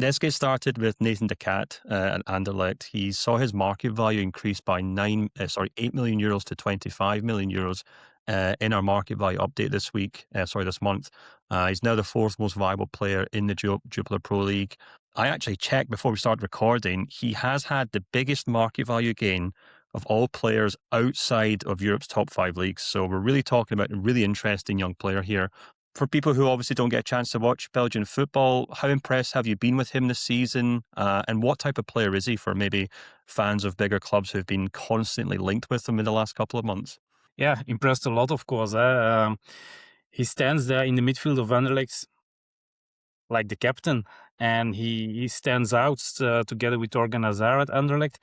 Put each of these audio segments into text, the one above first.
Let's get started with Nathan De Cat at Anderlecht. He saw his market value increase by 8 million euros to 25 million euros in our market value update this month. He's now the fourth most valuable player in the Jupiler Pro League. I actually checked before we started recording. He has had the biggest market value gain of all players outside of Europe's top five leagues. So we're really talking about a really interesting young player here. For people who obviously don't get a chance to watch Belgian football, how impressed have you been with him this season? And what type of player is he for maybe fans of bigger clubs who've been constantly linked with him in the last couple of months? Yeah, impressed a lot, of course. He stands there in the midfield of Anderlecht like the captain, and he stands out together with Torgan Hazard at Anderlecht.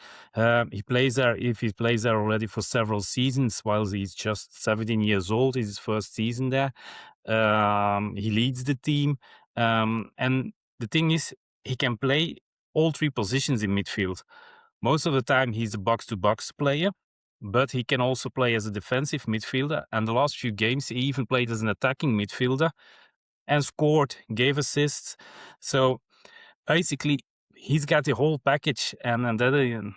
He plays there, if he plays there already for several seasons, while he's just 17 years old. It's his first season there. He leads the team. And the thing is, he can play all three positions in midfield. Most of the time, he's a box-to-box player, but he can also play as a defensive midfielder. And the last few games, he even played as an attacking midfielder and scored, gave assists. So basically, he's got the whole package. And that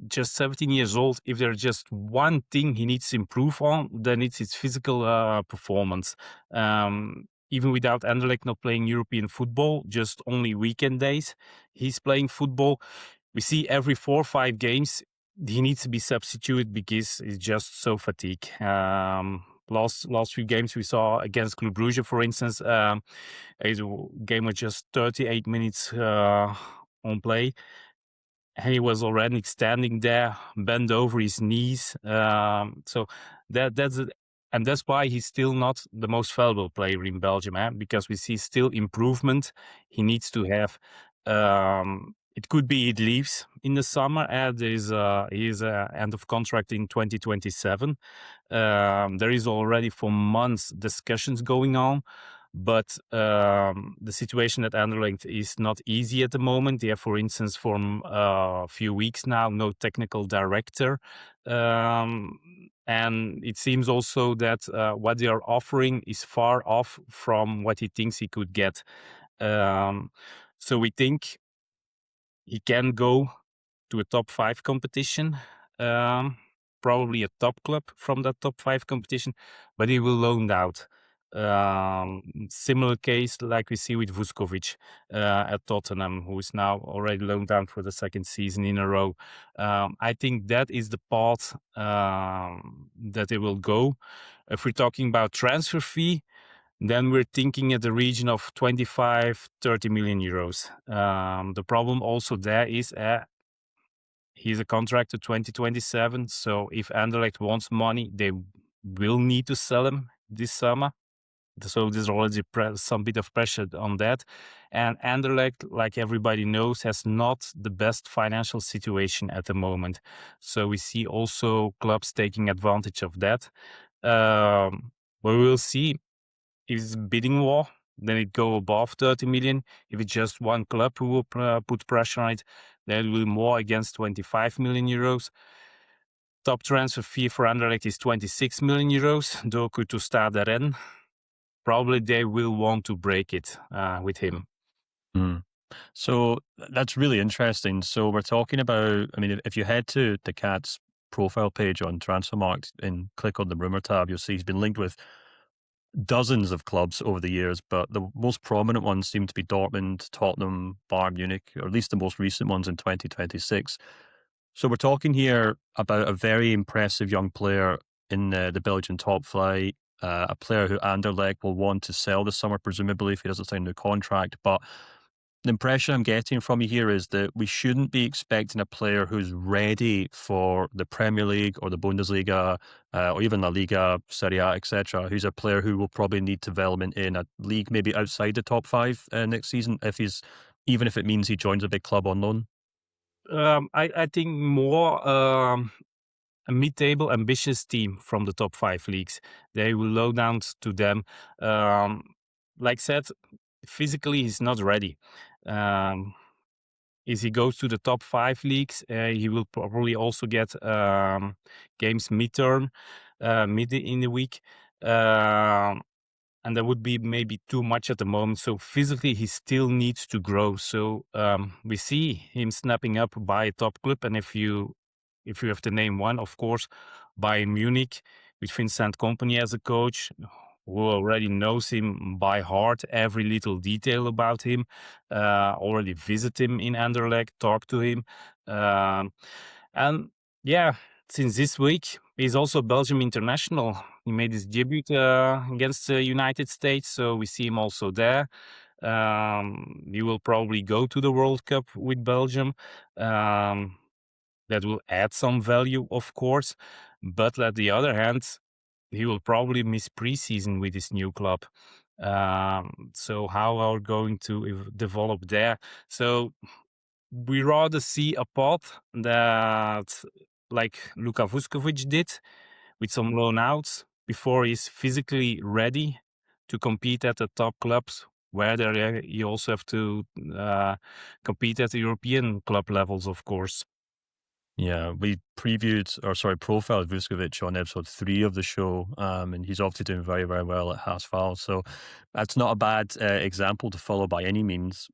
just 17 years old. If there's just one thing he needs to improve on, then it's his physical performance. Even without Anderlecht not playing European football, just only weekend days, he's playing football. We see every 4 or 5 games he needs to be substituted because he's just so fatigued. Last few games we saw against Club Brugge, for instance, a game with just 38 minutes on play, and he was already standing there, bent over his knees. So that's why he's still not the most valuable player in Belgium, because we see still improvement. He needs to have. It could be he leaves in the summer. He's end of contract in 2027. There is already for months discussions going on, but the situation at Anderlecht is not easy at the moment. They have, for instance, for a few weeks now, no technical director. And it seems also that what they are offering is far off from what he thinks he could get. So we think he can go to a top 5 competition, probably a top club from that top 5 competition, but he will loan out. Similar case like we see with Vuskovic at Tottenham, who is now already loaned out for the second season in a row. I think that is the path that they will go. If we're talking about transfer fee, then we're thinking at the region of 25-30 million euros. The problem also there is he's a contract to 2027. So if Anderlecht wants money, they will need to sell him this summer. So there's already some bit of pressure on that. And Anderlecht, like everybody knows, has not the best financial situation at the moment. So we see also clubs taking advantage of that. But we will see. If it's a bidding war, then it go above 30 million. If it's just one club who will put pressure on it, then it will be more against 25 million euros. Top transfer fee for Anderlecht is 26 million euros. Doku to start that in. Probably they will want to break it with him. Mm. So that's really interesting. So we're talking about, I mean, if you head to the Cat's profile page on Transfermarkt and click on the rumor tab, you'll see he's been linked with dozens of clubs over the years, but the most prominent ones seem to be Dortmund, Tottenham, Bayern Munich, or at least the most recent ones in 2026. So we're talking here about a very impressive young player in the Belgian top flight, a player who Anderlecht will want to sell this summer, presumably, if he doesn't sign a new contract. But the impression I'm getting from you here is that we shouldn't be expecting a player who's ready for the Premier League or the Bundesliga or even La Liga, Serie A, etc. Who's a player who will probably need development in a league maybe outside the top 5 next season, even if it means he joins a big club on loan. I think more a mid-table ambitious team from the top 5 leagues. They will loan down to them. Like said, physically he's not ready. If he goes to the top 5 leagues, he will probably also get games mid in the week. and that would be maybe too much at the moment. So physically, he still needs to grow. So we see him snapping up by a top club, and if you have to name one, of course, Bayern Munich with Vincent Kompany as a coach, who already knows him by heart, every little detail about him, already visit him in Anderlecht, talk to him, and yeah, since this week he's also Belgium international. He made his debut against the United States, so we see him also there. He will probably go to the World Cup with Belgium. That will add some value, of course. But on the other hand, he will probably miss preseason with his new club. So how are we going to develop there? So we rather see a path that, like Luka Vuskovic did, with some loan outs before he's physically ready to compete at the top clubs, where there you also have to compete at the European club levels, of course. Yeah, we profiled Vuskovic on episode 3 of the show, and he's obviously doing very, very well at Haas. So that's not a bad example to follow by any means.